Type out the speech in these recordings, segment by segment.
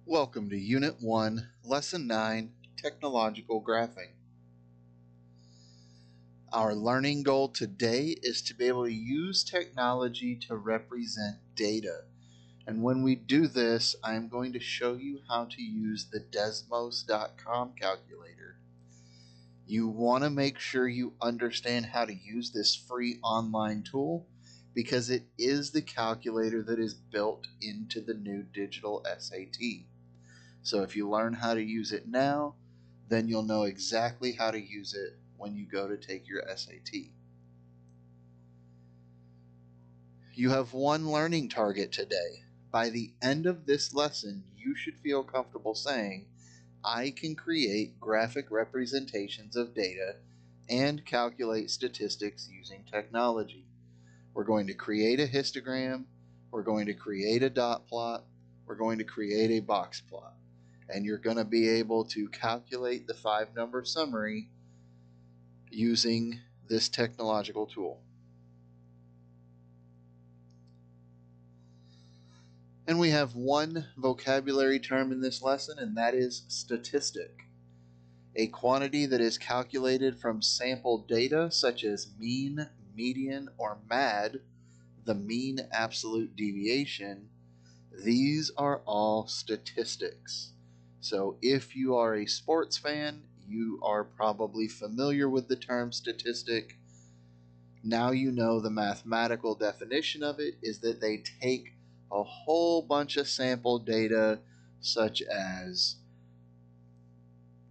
Welcome to Unit 1, Lesson 9, Technological Graphing. Our learning goal today is to be able to use technology to represent data. And when we do this, I'm going to show you how to use the Desmos.com calculator. You want to make sure you understand how to use this free online tool because it is the calculator that is built into the new digital SAT. So if you learn how to use it now, then you'll know exactly how to use it when you go to take your SAT. You have one learning target today. By the end of this lesson, you should feel comfortable saying, I can create graphic representations of data and calculate statistics using technology. We're going to create a histogram, we're going to create a dot plot, we're going to create a box plot. And you're going to be able to calculate the 5-number summary using this technological tool. And we have one vocabulary term in this lesson, and that is statistic. A quantity that is calculated from sample data such as mean, median, or MAD, the mean absolute deviation. These are all statistics. So if you are a sports fan, you are probably familiar with the term statistic. Now you know the mathematical definition of it is that they take a whole bunch of sample data such as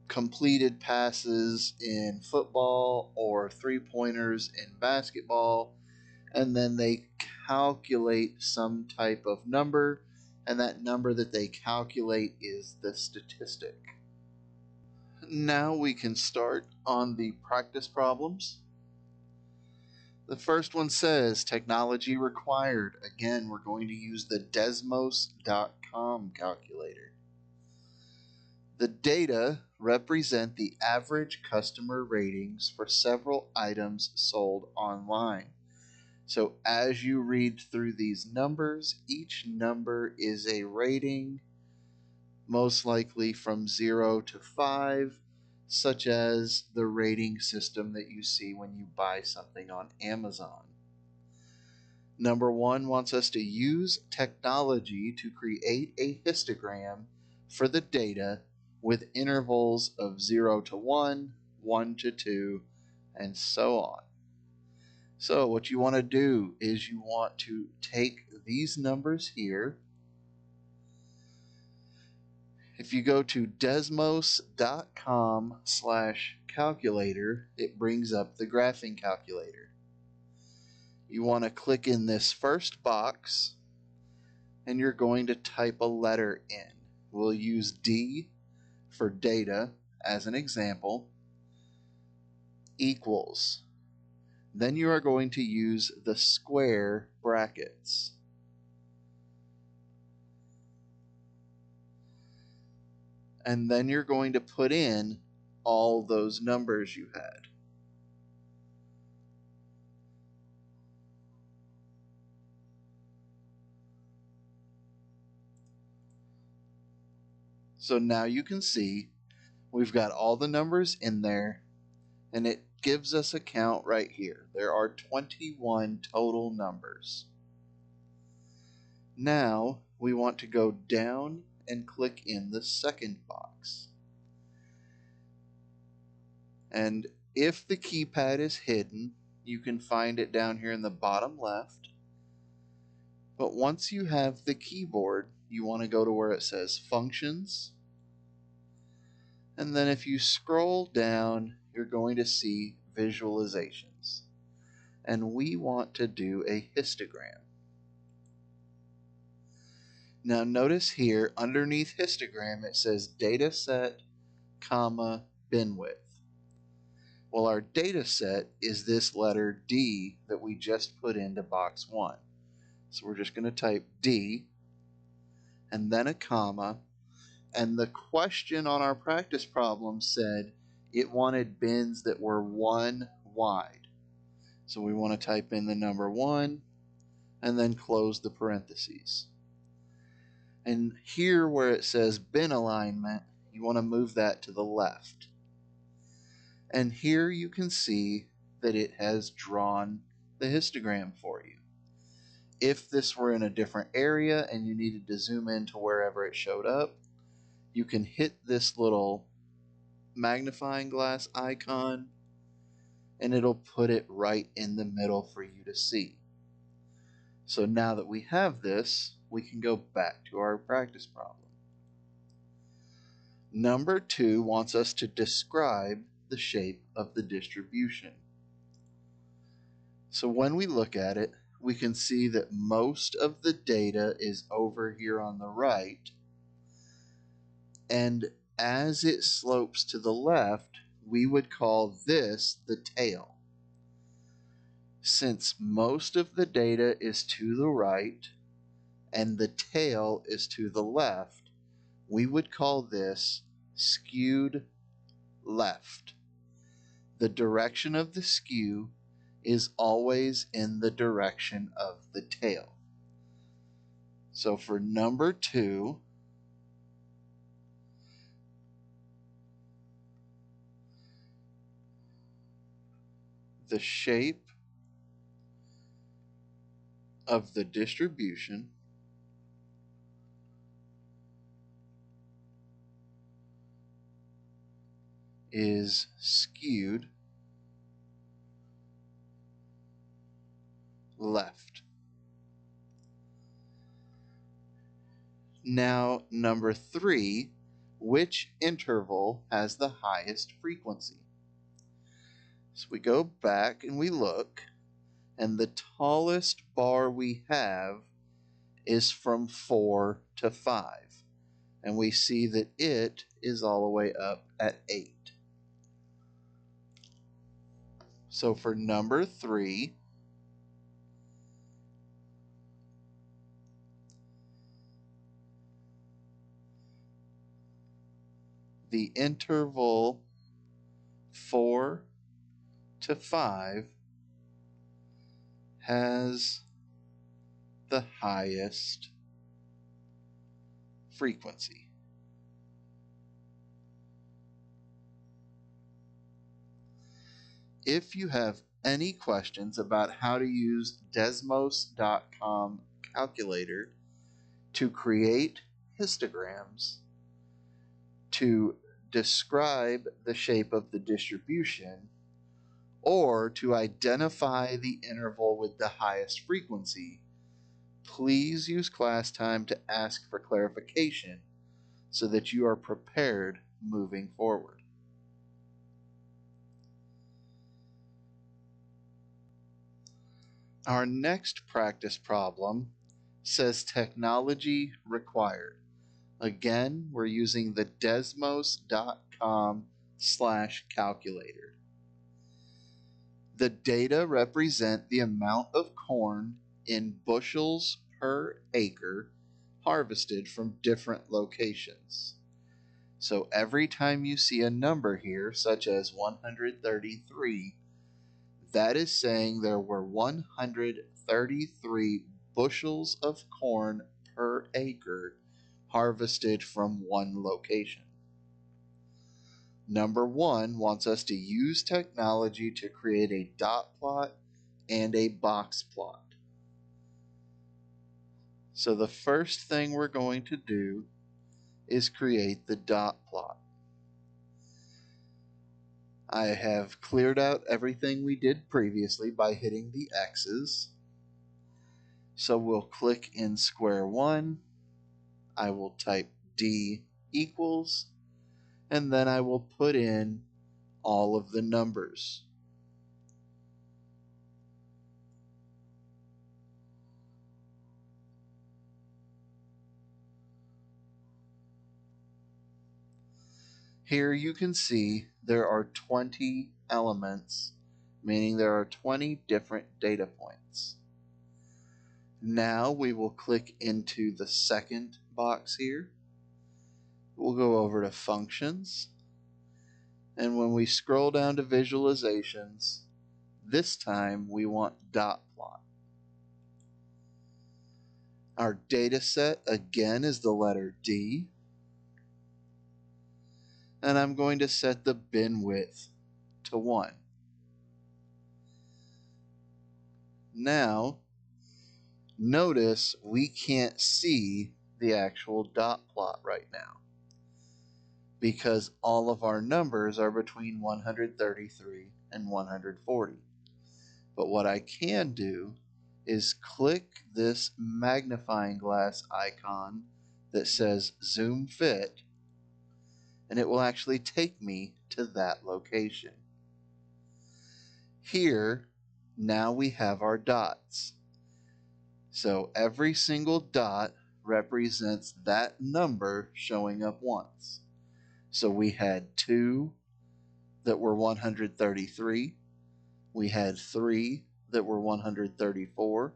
completed passes in football or three-pointers in basketball, and then they calculate some type of number, and that number that they calculate is the statistic. Now we can start on the practice problems. The first one says technology required. Again, we're going to use the Desmos.com calculator. The data represent the average customer ratings for several items sold online. So as you read through these numbers, each number is a rating, most likely from 0 to 5, such as the rating system that you see when you buy something on Amazon. Number 1 wants us to use technology to create a histogram for the data with intervals of 0 to 1, 1 to 2, and so on. So what you want to do is you want to take these numbers here. If you go to desmos.com/calculator, it brings up the graphing calculator. You want to click in this first box, and you're going to type a letter in. We'll use D for data as an example, equals. Then you are going to use the square brackets. And then you're going to put in all those numbers you had. So now you can see we've got all the numbers in there, and it gives us a count right here. There are 21 total numbers. Now we want to go down and click in the second box. And if the keypad is hidden, you can find it down here in the bottom left. But once you have the keyboard, you want to go to where it says Functions. And then if you scroll down, you're going to see Visualizations. And we want to do a histogram. Now notice here underneath histogram it says dataset, comma, bin width. Well, our data set is this letter D that we just put into box 1. So we're just going to type D and then a comma. And the question on our practice problem said it wanted bins that were 1 wide. So we want to type in the number 1 and then close the parentheses. And here where it says bin alignment, you want to move that to the left. And here you can see that it has drawn the histogram for you. If this were in a different area and you needed to zoom in to wherever it showed up, you can hit this little magnifying glass icon and it'll put it right in the middle for you to see. So now that we have this, we can go back to our practice problem. Number 2 wants us to describe the shape of the distribution. So when we look at it, we can see that most of the data is over here on the right, and as it slopes to the left, we would call this the tail. Since most of the data is to the right and the tail is to the left, we would call this skewed left. The direction of the skew is always in the direction of the tail. So for number 2, the shape of the distribution is skewed left. Now, number 3, which interval has the highest frequency? So we go back and we look, and the tallest bar we have is from 4 to 5. And we see that it is all the way up at 8. So for number 3, the interval 4 to 5 has the highest frequency. If you have any questions about how to use Desmos.com calculator to create histograms, to describe the shape of the distribution, or to identify the interval with the highest frequency, please use class time to ask for clarification so that you are prepared moving forward. Our next practice problem says technology required. Again, we're using the desmos.com/calculator. The data represent the amount of corn in bushels per acre harvested from different locations. So every time you see a number here, such as 133, that is saying there were 133 bushels of corn per acre harvested from one location. Number 1 wants us to use technology to create a dot plot and a box plot. So the first thing we're going to do is create the dot plot. I have cleared out everything we did previously by hitting the X's. So we'll click in square 1. I will type D equals, and then I will put in all of the numbers. Here you can see there are 20 elements, meaning there are 20 different data points. Now we will click into the second box here. We'll go over to functions, and when we scroll down to visualizations, this time we want dot plot. Our data set again is the letter D. And I'm going to set the bin width to 1. Now, notice we can't see the actual dot plot right now because all of our numbers are between 133 and 140. But what I can do is click this magnifying glass icon that says zoom fit, and it will actually take me to that location. Here, now we have our dots. So every single dot represents that number showing up once. So we had 2 that were 133. We had 3 that were 134.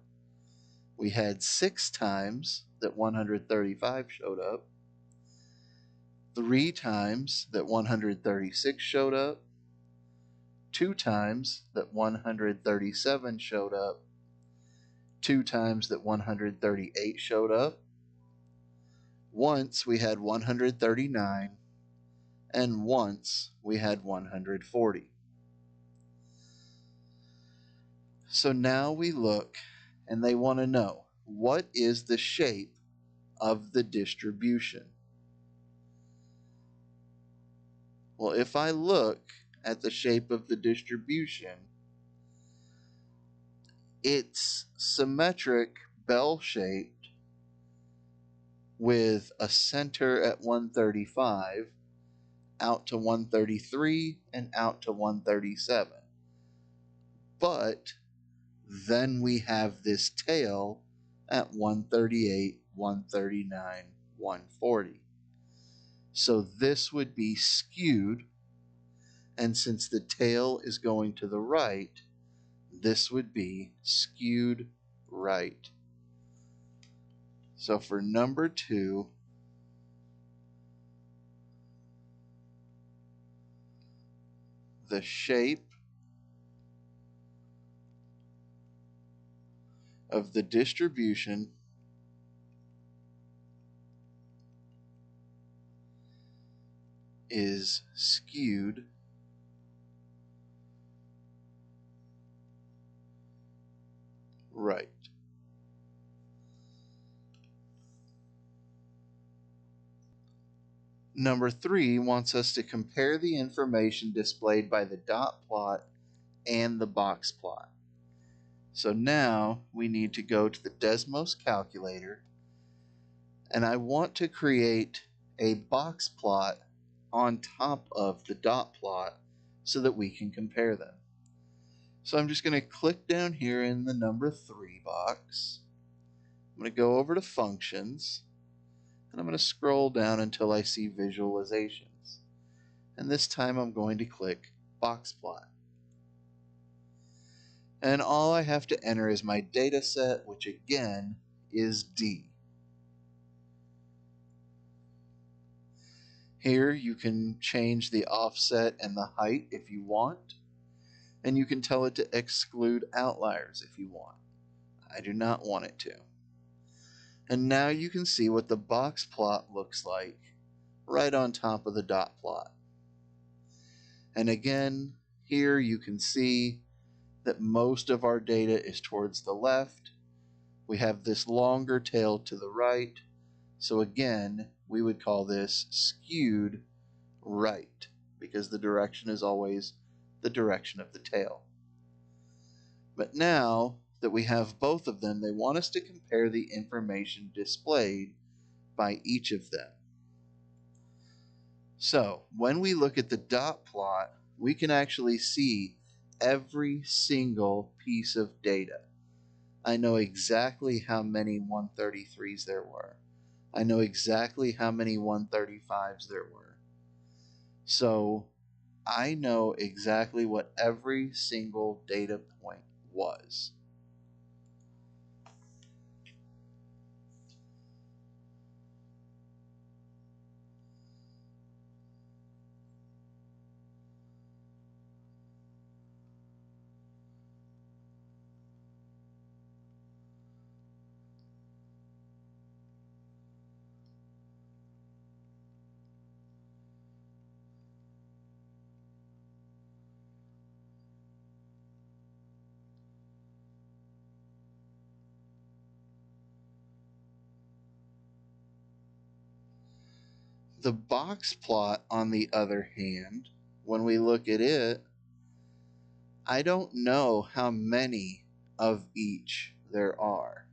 We had 6 times that 135 showed up. 3 times that 136 showed up. 2 times that 137 showed up. 2 times that 138 showed up. Once we had 139, and once we had 140. So now we look, and they want to know, what is the shape of the distribution? Well, if I look at the shape of the distribution, it's symmetric, bell-shaped, with a center at 135, out to 133, and out to 137. But then we have this tail at 138, 139, 140. So this would be skewed, and since the tail is going to the right, this would be skewed right. So for number 2, the shape of the distribution is skewed right. Number 3 wants us to compare the information displayed by the dot plot and the box plot. So now we need to go to the Desmos calculator, and I want to create a box plot on top of the dot plot so that we can compare them. So I'm just going to click down here in the number 3 box. I'm going to go over to functions, and I'm going to scroll down until I see visualizations. And this time I'm going to click box plot. And all I have to enter is my data set, which again is D. Here you can change the offset and the height if you want, and you can tell it to exclude outliers if you want. I do not want it to. And now you can see what the box plot looks like right on top of the dot plot. And again, here you can see that most of our data is towards the left. We have this longer tail to the right. So again, we would call this skewed right because the direction is always the direction of the tail. But now that we have both of them, they want us to compare the information displayed by each of them. So when we look at the dot plot, we can actually see every single piece of data. I know exactly how many 133s there were. I know exactly how many 135s there were. So I know exactly what every single data point was. The box plot, on the other hand, when we look at it, I don't know how many of each there are.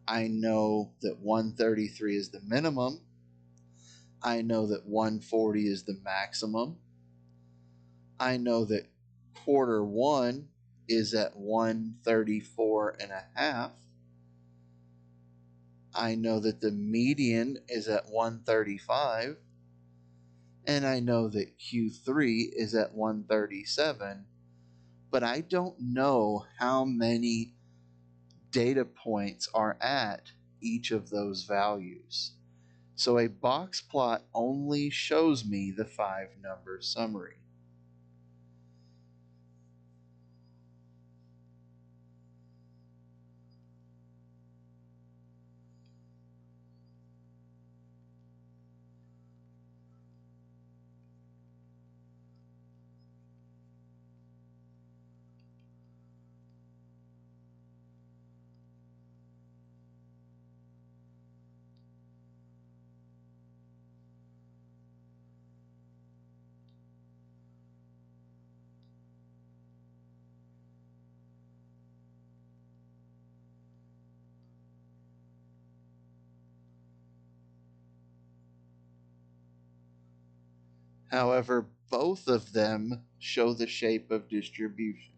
I know that 133 is the minimum. I know that 140 is the maximum. I know that quarter one is at 134 and a half. I know that the median is at 135. And I know that Q3 is at 137. But I don't know how many data points are at each of those values. So a box plot only shows me the 5-number summary. However, both of them show the shape of distribution.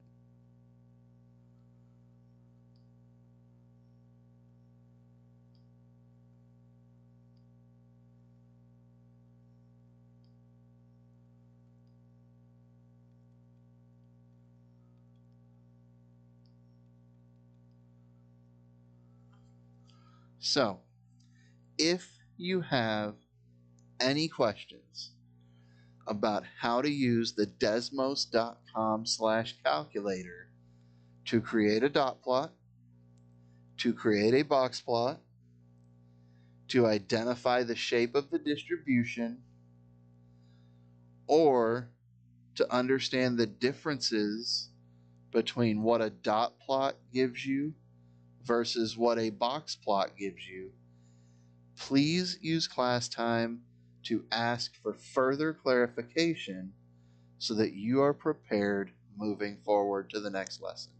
So, if you have any questions about how to use the desmos.com/calculator to create a dot plot, to create a box plot, to identify the shape of the distribution, or to understand the differences between what a dot plot gives you versus what a box plot gives you, please use class time to ask for further clarification so that you are prepared moving forward to the next lesson.